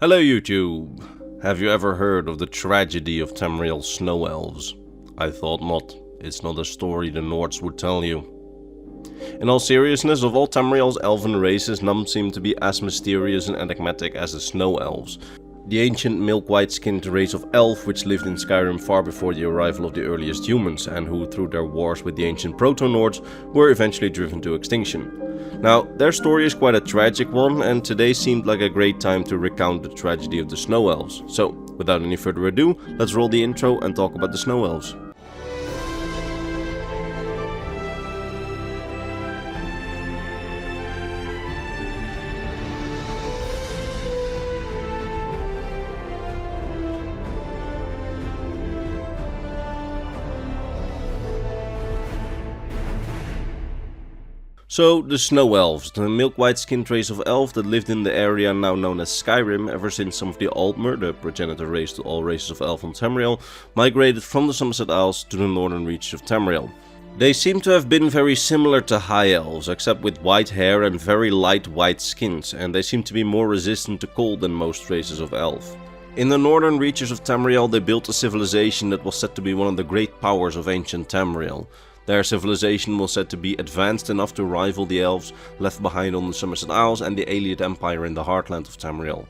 Hello YouTube! Have you ever heard of the tragedy of Tamriel's snow elves? I thought not. It's not a story the Nords would tell you. In all seriousness, of all Tamriel's elven races, none seem to be as mysterious and enigmatic as the snow elves. The ancient milk-white skinned race of elf which lived in Skyrim far before the arrival of the earliest humans and who through their wars with the ancient Proto-Nords were eventually driven to extinction. Now, their story is quite a tragic one, and today seemed like a great time to recount the tragedy of the Snow Elves. So, without any further ado, let's roll the intro and talk about the Snow Elves. So, the Snow Elves, the milk-white skinned race of elf that lived in the area now known as Skyrim ever since some of the Dmer, the progenitor race to all races of elf on Tamriel, migrated from the Somerset Isles to the northern reaches of Tamriel. They seem to have been very similar to High Elves, except with white hair and very light white skins, and they seem to be more resistant to cold than most races of elf. In the northern reaches of Tamriel they built a civilization that was said to be one of the great powers of ancient Tamriel. Their civilization was said to be advanced enough to rival the elves left behind on the Somerset Isles and the Alien Empire in the heartland of Tamriel.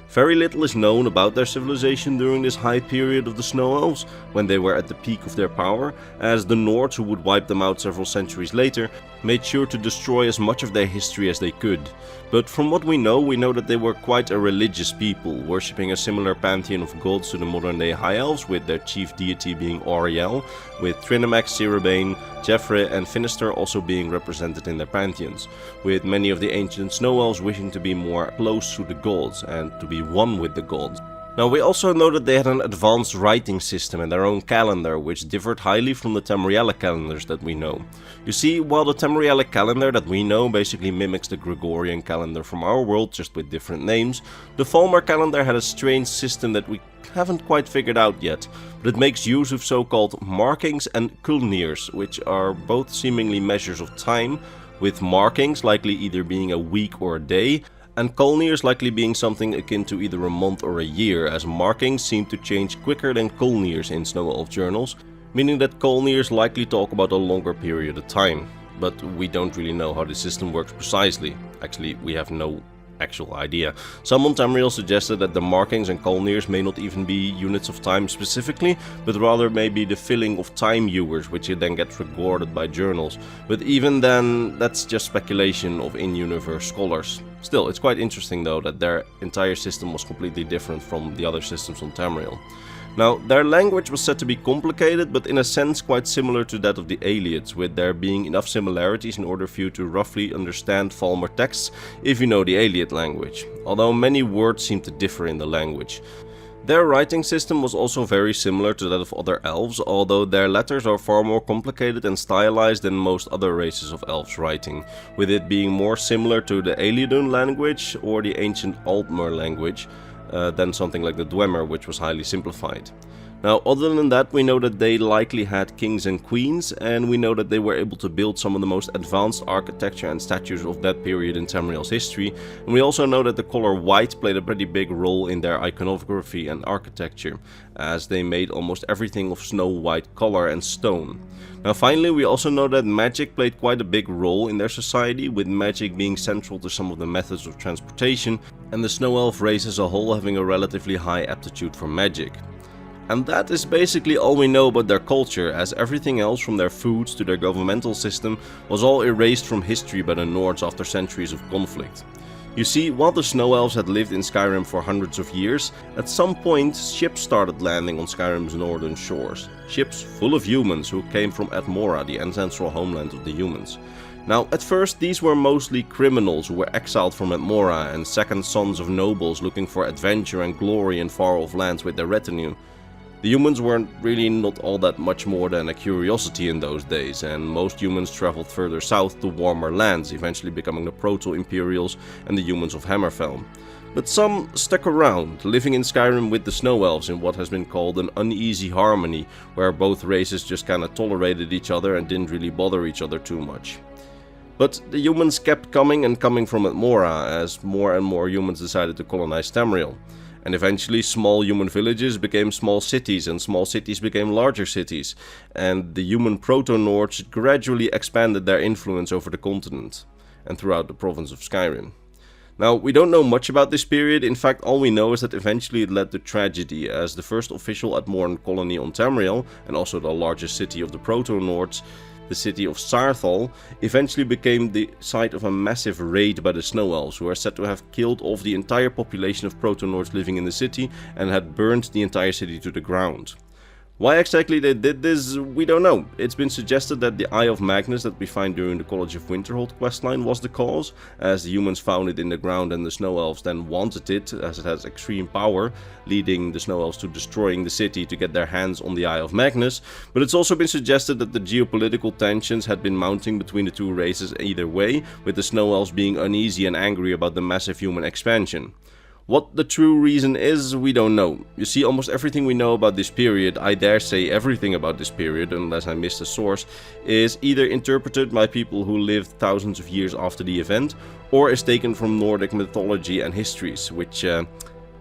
Very little is known about their civilization during this high period of the Snow Elves, when they were at the peak of their power, as the Nords, who would wipe them out several centuries later, made sure to destroy as much of their history as they could. But from what we know that they were quite a religious people, worshipping a similar pantheon of gods to the modern day High Elves, with their chief deity being Auriel, with Trinimax, Ciribane, Jeffrey and Finister also being represented in their pantheons, with many of the ancient Snow Elves wishing to be more close to the gods and to be one with the gods. Now, we also know that they had an advanced writing system and their own calendar, which differed highly from the Tamrielic calendars that we know. You see, while the Tamrielic calendar that we know basically mimics the Gregorian calendar from our world, just with different names, the Falmer calendar had a strange system that we haven't quite figured out yet, but it makes use of so-called markings and kulnirs, which are both seemingly measures of time, with markings likely either being a week or a day, and kulnirs likely being something akin to either a month or a year, as markings seem to change quicker than kulnirs in Snow Elf journals, meaning that kulnirs likely talk about a longer period of time. But we don't really know how the system works precisely. Actually, we have no actual idea. Some on Tamriel suggested that the markings and kulnirs may not even be units of time specifically, but rather maybe the filling of time ewers, which then gets recorded by journals. But even then, that's just speculation of in-universe scholars. Still, it's quite interesting though that their entire system was completely different from the other systems on Tamriel. Now, their language was said to be complicated, but in a sense quite similar to that of the Aliads, with there being enough similarities in order for you to roughly understand Falmer texts if you know the Aliad language, although many words seem to differ in the language. Their writing system was also very similar to that of other elves, although their letters are far more complicated and stylized than most other races of elves' writing, with it being more similar to the Aliadun language or the ancient Altmer language, than something like the Dmer, which was highly simplified. Now, other than that, we know that they likely had kings and queens, and we know that they were able to build some of the most advanced architecture and statues of that period in Tamriel's history, and we also know that the color white played a pretty big role in their iconography and architecture, as they made almost everything of snow white color and stone. Now finally, we also know that magic played quite a big role in their society, with magic being central to some of the methods of transportation, and the Snow Elf race as a whole having a relatively high aptitude for magic. And that is basically all we know about their culture, as everything else from their foods to their governmental system was all erased from history by the Nords after centuries of conflict. You see, while the Snow Elves had lived in Skyrim for hundreds of years, at some point ships started landing on Skyrim's northern shores. Ships full of humans who came from Atmora, the ancestral homeland of the humans. Now, at first these were mostly criminals who were exiled from Atmora and second sons of nobles looking for adventure and glory in far-off lands with their retinue. The humans weren't really not all that much more than a curiosity in those days, and most humans traveled further south to warmer lands, eventually becoming the Proto-Imperials and the humans of Hammerfell. But some stuck around, living in Skyrim with the Snow Elves in what has been called an uneasy harmony, where both races just kinda tolerated each other and didn't really bother each other too much. But the humans kept coming and coming from Atmora as more and more humans decided to colonize Tamriel. And eventually small human villages became small cities and small cities became larger cities. And the human proto-Nords gradually expanded their influence over the continent and throughout the province of Skyrim. Now, we don't know much about this period. In fact, all we know is that eventually it led to tragedy, as the first official Atmoran colony on Tamriel, and also the largest city of the Proto-Nords, the city of Saarthal, eventually became the site of a massive raid by the Snow Elves, who are said to have killed off the entire population of Proto-Nords living in the city and had burned the entire city to the ground. Why exactly they did this, we don't know. It's been suggested that the Eye of Magnus that we find during the College of Winterhold questline was the cause, as the humans found it in the ground and the Snow Elves then wanted it, as it has extreme power, leading the Snow Elves to destroying the city to get their hands on the Eye of Magnus. But it's also been suggested that the geopolitical tensions had been mounting between the two races either way, with the Snow Elves being uneasy and angry about the massive human expansion. What the true reason is, we don't know. You see, almost everything we know about this period, I dare say everything about this period, unless I missed a source, is either interpreted by people who lived thousands of years after the event, or is taken from Nordic mythology and histories, which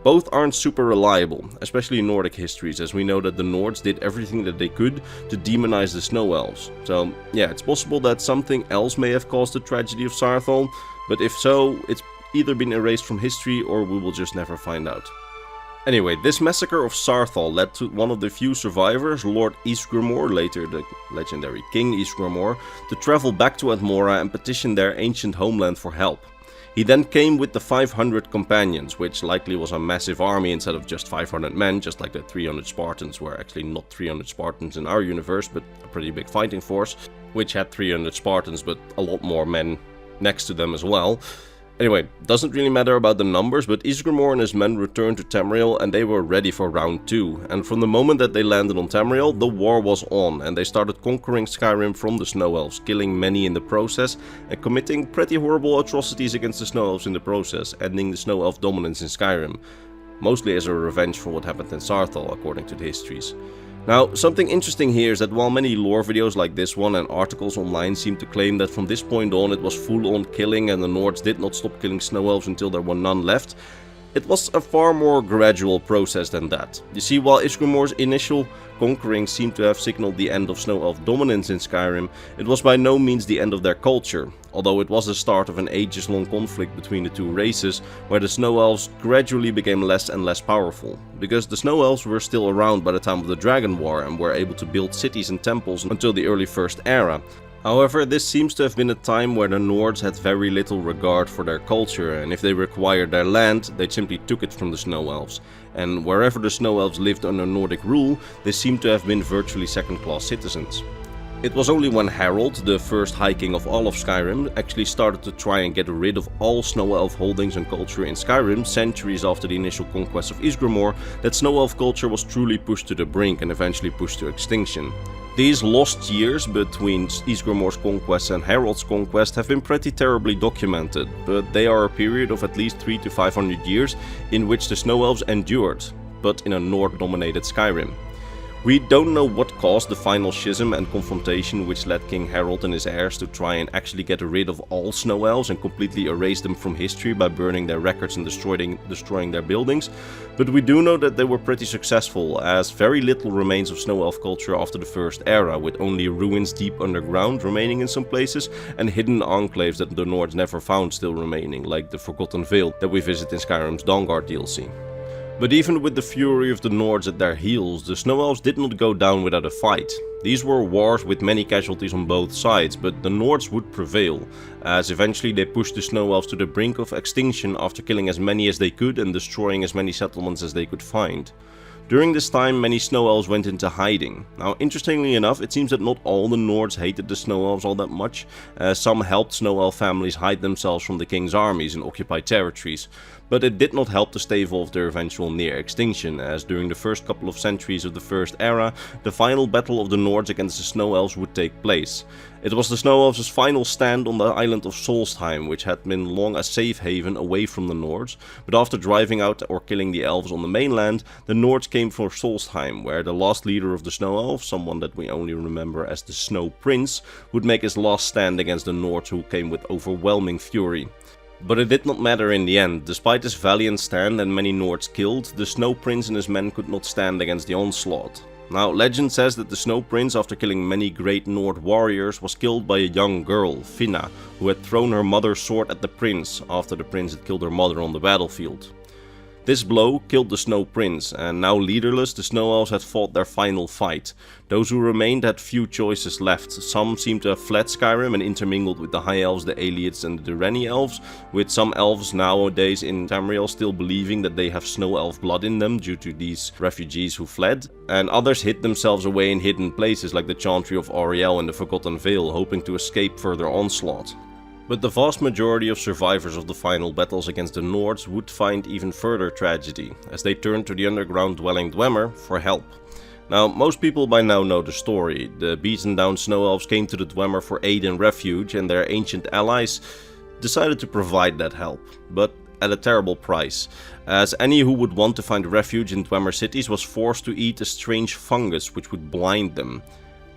both aren't super reliable, especially Nordic histories, as we know that the Nords did everything that they could to demonize the Snow Elves. So yeah, it's possible that something else may have caused the tragedy of Saarthal, but if so, it's either been erased from history or we will just never find out. Anyway, this massacre of Saarthal led to one of the few survivors, Lord Ysgramor, later the legendary King Ysgramor, to travel back to Atmora and petition their ancient homeland for help. He then came with the 500 companions, which likely was a massive army instead of just 500 men, just like the 300 Spartans were actually not 300 Spartans in our universe, but a pretty big fighting force, which had 300 Spartans but a lot more men next to them as well. Anyway, doesn't really matter about the numbers, but Ysgramor and his men returned to Tamriel and they were ready for round 2. And from the moment that they landed on Tamriel, the war was on and they started conquering Skyrim from the Snow Elves, killing many in the process and committing pretty horrible atrocities against the Snow Elves in the process, ending the Snow Elf dominance in Skyrim. Mostly as a revenge for what happened in Saarthal, according to the histories. Now, something interesting here is that while many lore videos like this one and articles online seem to claim that from this point on it was full-on killing and the Nords did not stop killing Snow Elves until there were none left, it was a far more gradual process than that. You see, while Ysgramor's initial conquering seemed to have signaled the end of Snow Elf dominance in Skyrim, it was by no means the end of their culture, although it was the start of an ages-long conflict between the two races, where the Snow Elves gradually became less and less powerful, because the Snow Elves were still around by the time of the Dragon War and were able to build cities and temples until the early First Era. However, this seems to have been a time where the Nords had very little regard for their culture, and if they required their land, they simply took it from the Snow Elves. And wherever the Snow Elves lived under Nordic rule, they seem to have been virtually second-class citizens. It was only when Harold, the first High King of all of Skyrim, actually started to try and get rid of all Snow Elf holdings and culture in Skyrim, centuries after the initial conquest of Ysgramor, that Snow Elf culture was truly pushed to the brink and eventually pushed to extinction. These lost years between Ysgramor's conquest and Harold's conquest have been pretty terribly documented, but they are a period of at least 300 to 500 years in which the Snow Elves endured, but in a Nord-dominated Skyrim. We don't know what caused the final schism and confrontation which led King Harold and his heirs to try and actually get rid of all Snow Elves and completely erase them from history by burning their records and destroying their buildings, but we do know that they were pretty successful, as very little remains of Snow Elf culture after the First Era, with only ruins deep underground remaining in some places and hidden enclaves that the Nords never found still remaining, like the Forgotten Vale that we visit in Skyrim's Dawnguard DLC. But even with the fury of the Nords at their heels, the Snow Elves did not go down without a fight. These were wars with many casualties on both sides, but the Nords would prevail, as eventually they pushed the Snow Elves to the brink of extinction after killing as many as they could and destroying as many settlements as they could find. During this time, many Snow Elves went into hiding. Now, interestingly enough, it seems that not all the Nords hated the Snow Elves all that much, as some helped Snow Elf families hide themselves from the king's armies in occupied territories. But it did not help to stave off their eventual near extinction, as during the first couple of centuries of the First Era, the final battle of the Nords against the Snow Elves would take place. It was the Snow Elves' final stand on the island of Solstheim, which had been long a safe haven away from the Nords, but after driving out or killing the Elves on the mainland, the Nords came for Solstheim, where the last leader of the Snow Elves, someone that we only remember as the Snow Prince, would make his last stand against the Nords, who came with overwhelming fury. But it did not matter in the end. Despite his valiant stand and many Nords killed, the Snow Prince and his men could not stand against the onslaught. Now, legend says that the Snow Prince, after killing many great Nord warriors, was killed by a young girl, Finna, who had thrown her mother's sword at the prince after the prince had killed her mother on the battlefield. This blow killed the Snow Prince, and now leaderless, the Snow Elves had fought their final fight. Those who remained had few choices left. Some seemed to have fled Skyrim and intermingled with the High Elves, the Aelids and the Durrani Elves, with some elves nowadays in Tamriel still believing that they have Snow Elf blood in them due to these refugees who fled, and others hid themselves away in hidden places like the Chantry of Auriel and the Forgotten Vale, hoping to escape further onslaught. But the vast majority of survivors of the final battles against the Nords would find even further tragedy, as they turned to the underground dwelling Dwemer for help. Now, most people by now know the story. The beaten down Snow Elves came to the Dwemer for aid and refuge, and their ancient allies decided to provide that help, but at a terrible price, as any who would want to find refuge in Dwemer cities was forced to eat a strange fungus which would blind them.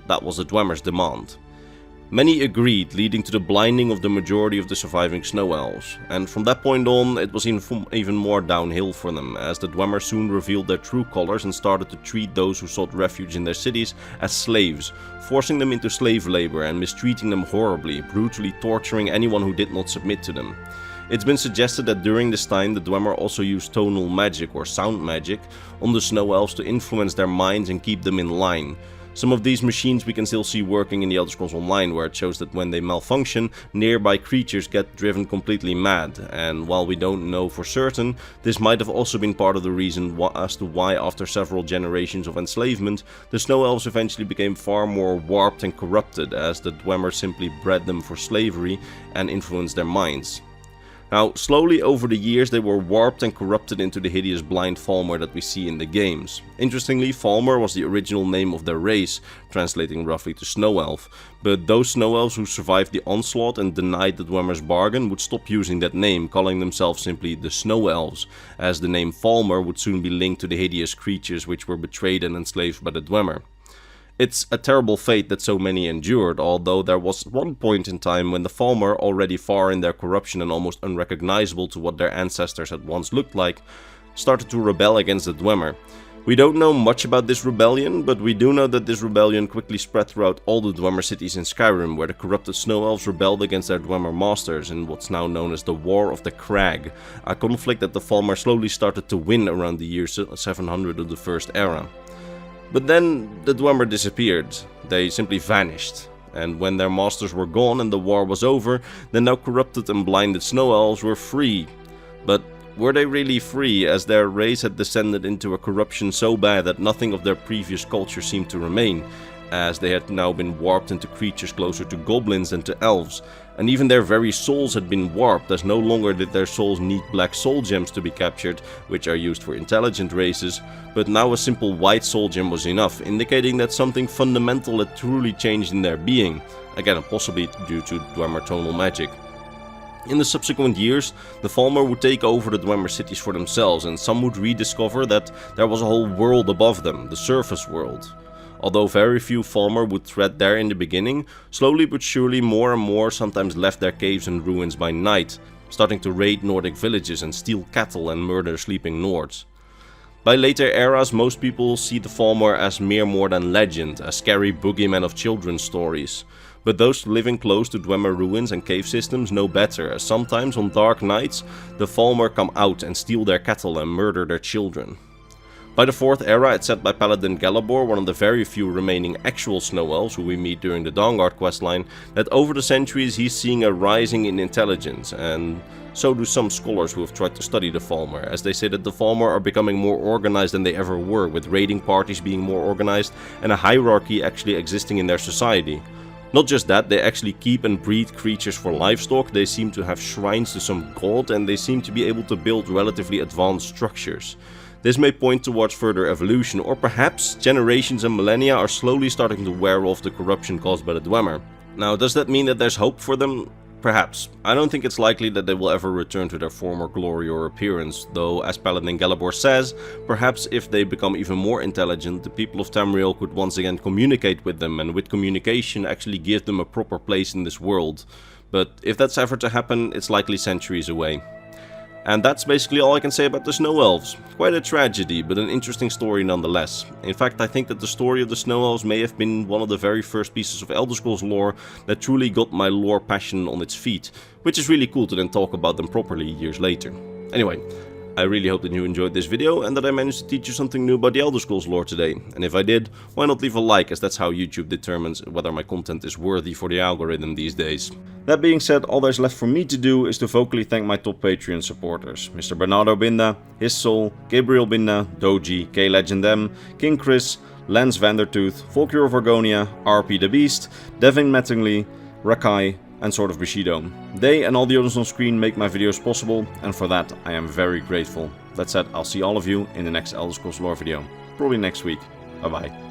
That was the Dwemer's demand. Many agreed, leading to the blinding of the majority of the surviving Snow Elves, and from that point on it was even more downhill for them, as the Dwemer soon revealed their true colors and started to treat those who sought refuge in their cities as slaves, forcing them into slave labor and mistreating them horribly, brutally torturing anyone who did not submit to them. It's been suggested that during this time the Dwemer also used tonal magic or sound magic on the Snow Elves to influence their minds and keep them in line. Some of these machines we can still see working in the Elder Scrolls Online, where it shows that when they malfunction, nearby creatures get driven completely mad, and while we don't know for certain, this might have also been part of the reason as to why after several generations of enslavement, the Snow Elves eventually became far more warped and corrupted, as the Dwemer simply bred them for slavery and influenced their minds. Now, slowly over the years they were warped and corrupted into the hideous blind Falmer that we see in the games. Interestingly, Falmer was the original name of their race, translating roughly to Snow Elf, but those Snow Elves who survived the onslaught and denied the Dwemer's bargain would stop using that name, calling themselves simply the Snow Elves, as the name Falmer would soon be linked to the hideous creatures which were betrayed and enslaved by the Dwemer. It's a terrible fate that so many endured, although there was one point in time when the Falmer, already far in their corruption and almost unrecognizable to what their ancestors had once looked like, started to rebel against the Dwemer. We don't know much about this rebellion, but we do know that this rebellion quickly spread throughout all the Dwemer cities in Skyrim, where the corrupted Snow Elves rebelled against their Dwemer masters in what's now known as the War of the Crag, a conflict that the Falmer slowly started to win around the year 700 of the First Era. But then the Dwemer disappeared. They simply vanished. And when their masters were gone and the war was over, the now corrupted and blinded Snow Elves were free. But were they really free, as their race had descended into a corruption so bad that nothing of their previous culture seemed to remain, as they had now been warped into creatures closer to goblins than to elves, and even their very souls had been warped, as no longer did their souls need black soul gems to be captured, which are used for intelligent races, but now a simple white soul gem was enough, indicating that something fundamental had truly changed in their being, again possibly due to Dwemer tonal magic. In the subsequent years, the Falmer would take over the Dwemer cities for themselves, and some would rediscover that there was a whole world above them, the surface world. Although very few Falmer would tread there in the beginning, slowly but surely more and more sometimes left their caves and ruins by night, starting to raid Nordic villages and steal cattle and murder sleeping Nords. By later eras, most people see the Falmer as more than legend, a scary boogeyman of children's stories. But those living close to Dwemer ruins and cave systems know better, as sometimes on dark nights, the Falmer come out and steal their cattle and murder their children. By the 4th era, it's said by Paladin Galabor, one of the very few remaining actual Snow Elves who we meet during the Dawnguard questline, that over the centuries he's seeing a rising in intelligence, and so do some scholars who have tried to study the Falmer, as they say that the Falmer are becoming more organized than they ever were, with raiding parties being more organized and a hierarchy actually existing in their society. Not just that, they actually keep and breed creatures for livestock, they seem to have shrines to some god, and they seem to be able to build relatively advanced structures. This may point towards further evolution, or perhaps generations and millennia are slowly starting to wear off the corruption caused by the Dwemer. Now, does that mean that there's hope for them? Perhaps. I don't think it's likely that they will ever return to their former glory or appearance, though as Paladin Galabor says, perhaps if they become even more intelligent, the people of Tamriel could once again communicate with them, and with communication actually give them a proper place in this world. But if that's ever to happen, it's likely centuries away. And that's basically all I can say about the Snow Elves. Quite a tragedy, but an interesting story nonetheless. In fact, I think that the story of the Snow Elves may have been one of the very first pieces of Elder Scrolls lore that truly got my lore passion on its feet, which is really cool to then talk about them properly years later. Anyway, I really hope that you enjoyed this video and that I managed to teach you something new about the Elder Scrolls lore today. And if I did, why not leave a like, as that's how YouTube determines whether my content is worthy for the algorithm these days. That being said, all there's left for me to do is to vocally thank my top Patreon supporters. Mr. Bernardo Binda, His Soul, Gabriel Binda, Doji, K-Legend M, King Chris, Lance Vandertooth, Volkure of Argonia, RP the Beast, Devin Mattingly, Rakai, and Sword of Bushido. They and all the others on screen make my videos possible, and for that I am very grateful. That said, I'll see all of you in the next Elder Scrolls lore video, probably next week. Bye bye.